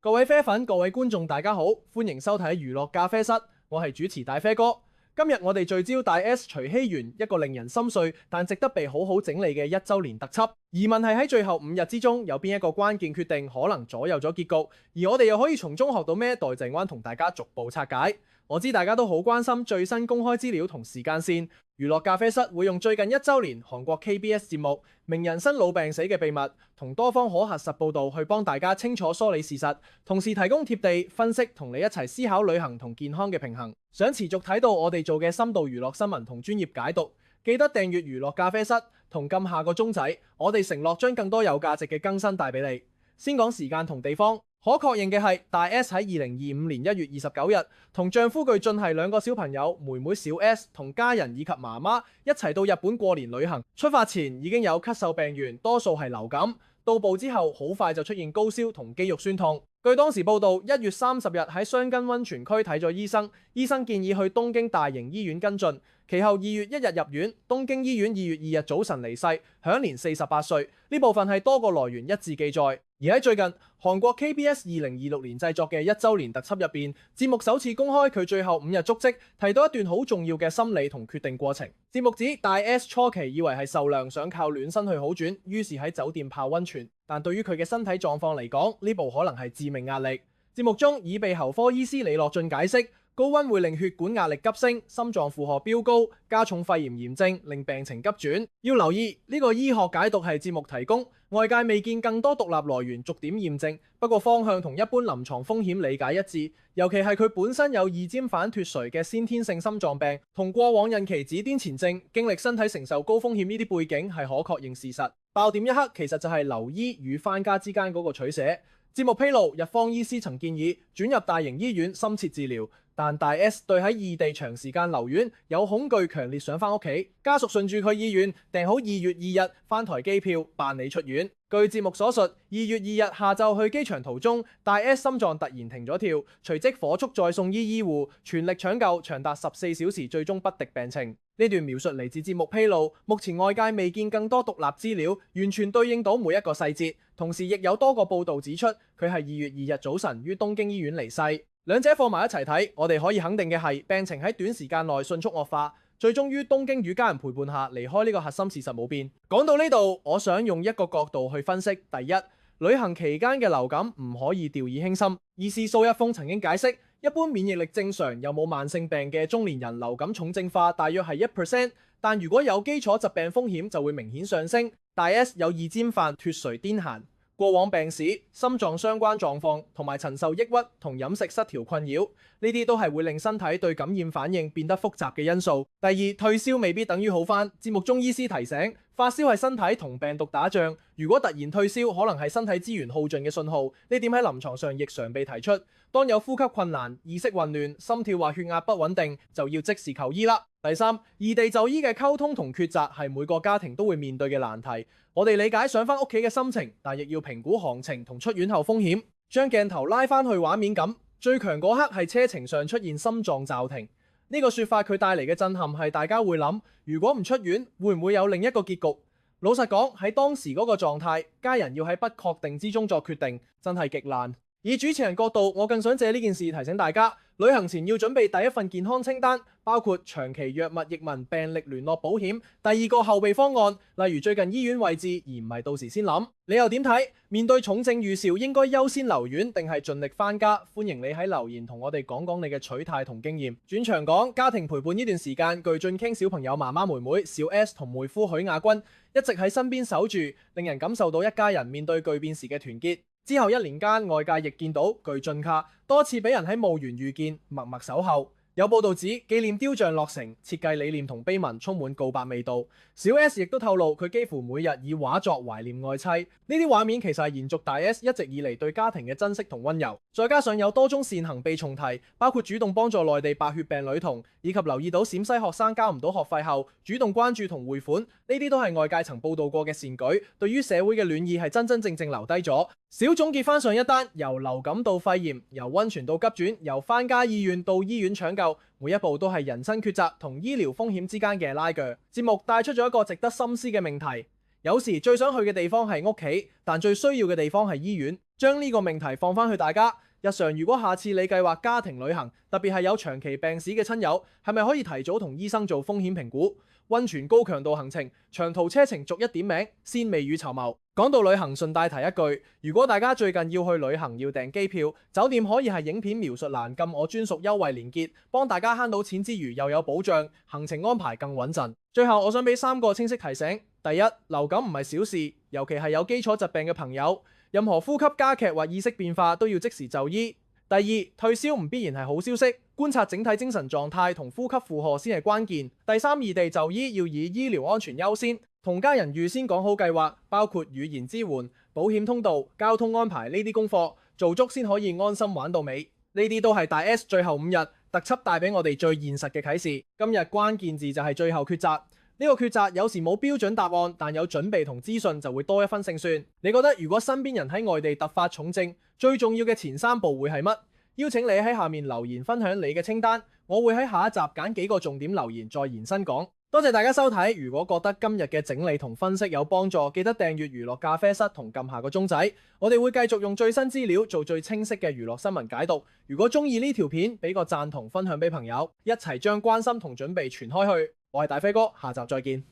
各位啡粉、各位觀眾，大家好，歡迎收睇娛樂咖啡室，我係主持大啡哥。今日我哋聚焦大 S 徐熙媛一個令人心碎但值得被好好整理嘅1週年特輯。疑問係喺最後5日之中，有邊一個關鍵決定可能左右咗結局，而我哋又可以從中學到咩？待陣間同大家逐步拆解。我知大家都好關心最新公開資料同時間線。娛樂咖啡室會用最近1週年韓國 KBS 節目《名人生老病死嘅秘密》同多方可核實報導去幫大家清楚梳理事實，同時提供貼地分析，同你一齊思考旅行同健康嘅平衡。想持續睇到我哋做嘅深度娛樂新聞同專業解讀，記得訂閱娛樂咖啡室同撳下個鐘仔。我哋承諾將更多有價值嘅更新帶俾你。先講時間同地方。可確認嘅係，大 S 喺2025年1月29日同丈夫具俊係2個小朋友，妹妹小 S 同家人以及媽媽一齊到日本過年旅行。出發前已經有咳嗽病源，多數係流感。到埗之後好快就出現高燒同肌肉酸痛。據當時報道，1月30日喺箱根溫泉區睇咗醫生，醫生建議去東京大型醫院跟進。其後2月1日入院，東京醫院2月2日早晨離世，享年48歲。呢部分係多個來源一致記載。而喺最近，韓國 KBS 2026年製作嘅1週年特輯入邊，節目首次公開佢最後5日足跡，提到一段好重要嘅心理同決定過程。節目指大 S 初期以為係受涼，想靠暖身去好轉，於是喺酒店泡溫泉。但對於佢嘅身體狀況嚟講，呢部可能係致命壓力。節目中，耳鼻喉科醫師李樂俊解釋，高溫會令血管壓力急升，心臟負荷飆高，加重肺炎炎症，令病情急轉。要留意呢個醫學解讀係節目提供，外界未見更多獨立來源逐點驗證。不過方向同一般臨床風險理解一致，尤其係佢本身有二尖反脫垂嘅先天性心臟病，同過往孕期子癲前症，經歷身體承受高風險呢啲背景係可確認事實。爆點一刻其實就係留醫與返家之間嗰個取捨。節目披露，日方醫師曾建議轉入大型醫院深切治療，但大 S 對喺異地長時間留院有恐懼，強烈想翻屋企。家屬順住佢意願訂好2月2日返台機票辦理出院。據節目所述，2月2日下晝去機場途中，大 S 心臟突然停咗跳，隨即火速再送醫護，全力搶救，長達14小時，最終不敵病情。呢段描述嚟自節目披露，目前外界未見更多獨立資料，完全對應到每一個細節。同時亦有多個報導指出，佢係2月2日早晨於東京醫院離世。兩者放埋一齊睇，我哋可以肯定嘅係，病情喺短時間內迅速惡化，最終於東京與家人陪伴下離開。呢個核心事實冇變。講到呢度，我想用一個角度去分析。第一，旅行期間嘅流感唔可以掉以輕心。醫師蘇一峰曾經解釋，一般免疫力正常又冇慢性病嘅中年人流感重症化大約係1%，但如果有基礎疾病風險就會明顯上升。大 S 有二尖瓣脫垂癲癇，過往病史、心臟相關狀況同埋曾受抑鬱同飲食失調困擾，呢啲都係會令身體對感染反應變得複雜嘅因素。第二，退燒未必等於好返。節目中醫師提醒，發燒係身體同病毒打仗，如果突然退燒，可能係身體資源耗盡嘅信號。呢點喺臨床上亦常被提出。當有呼吸困難、意識混亂、心跳或血壓不穩定，就要即時求醫啦。第三，異地就醫嘅溝通同抉擇係每個家庭都會面對嘅難題。我哋理解想返屋企嘅心情，但亦要評估行程同出院後風險。將鏡頭拉返去畫面感，最強嗰刻係車程上出現心臟驟停。呢個說法佢帶嚟嘅震撼係大家會諗，如果唔出院，會唔會有另一個結局？老實講，喺當時嗰個狀態，家人要喺不確定之中作決定，真係極難。以主持人角度，我更想借呢件事提醒大家，旅行前要準備第一份健康清單，包括長期藥物譯文、病歷聯絡保險。第二個後備方案，例如最近醫院位置，而唔係到時先諗。你又點睇？面對重症預兆，應該優先留院定係盡力返家？歡迎你喺留言同我哋講講你嘅取態同經驗。轉場講家庭陪伴呢段時間，具俊傾小朋友媽媽妹妹小 S 同妹夫許亞軍一直喺身邊守住，令人感受到一家人面對巨變時嘅團結。之後1年間，外界亦見到具俊卡多次俾人喺墓園遇見，默默守候。有報道指紀念雕像落成，設計理念同碑文充滿告白味道。小 S 亦都透露佢幾乎每日以畫作懷念愛妻。呢啲畫面其實係延續大 S 一直以嚟對家庭嘅珍惜同溫柔。再加上有多宗善行被重提，包括主動幫助內地白血病女童，以及留意到陝西學生交唔到學費後主動關注同匯款，呢啲都係外界曾報道過嘅善舉。對於社會嘅暖意係真真正正留低咗。小總結翻上一單，由流感到肺炎，由溫泉到急轉，由返家意願到醫院搶救，每一步都係人生抉擇同醫療風險之間嘅拉鋸。節目帶出咗一個值得深思嘅命題：有時最想去嘅地方係屋企，但最需要嘅地方係醫院。將呢個命題放翻去大家日常，如果下次你計劃家庭旅行，特別係有長期病史嘅親友，係咪可以提早同醫生做風險評估？溫泉高強度行程、長途車程逐一點名，先未雨綢繆。講到旅行，順帶提一句，如果大家最近要去旅行要訂機票，酒店可以係影片描述欄撳我專屬優惠連結，幫大家慳到錢之餘又有保障，行程安排更穩陣。最後我想俾3個清晰提醒：第一，流感唔係小事，尤其係有基礎疾病嘅朋友，任何呼吸加劇或意識變化都要即時就醫。第二，退燒唔必然係好消息，觀察整體精神狀態同呼吸負荷先係關鍵。第三，異地就醫要以醫療安全優先，同家人預先講好計劃，包括語言支援、保險通道、交通安排呢啲功課做足先可以安心玩到尾。呢啲都係大 S 最後5日特輯帶俾我哋最現實嘅啟示。今日關鍵字就係最後抉擇。呢個抉擇有時冇標準答案，但有準備同資訊就會多一分勝算。你覺得如果身邊人喺外地突發重症，最重要嘅前3步會係乜？邀請你喺下面留言分享你嘅清單，我會喺下一集揀幾個重點留言再延伸講。多謝大家收睇，如果覺得今日嘅整理同分析有幫助，記得訂閱娛樂咖啡室同撳下個鐘仔。我哋會繼續用最新資料做最清晰嘅娛樂新聞解讀。如果中意呢條片，俾個讚同分享俾朋友，一齊將關心同準備傳開去。我係大飛哥，下集再見。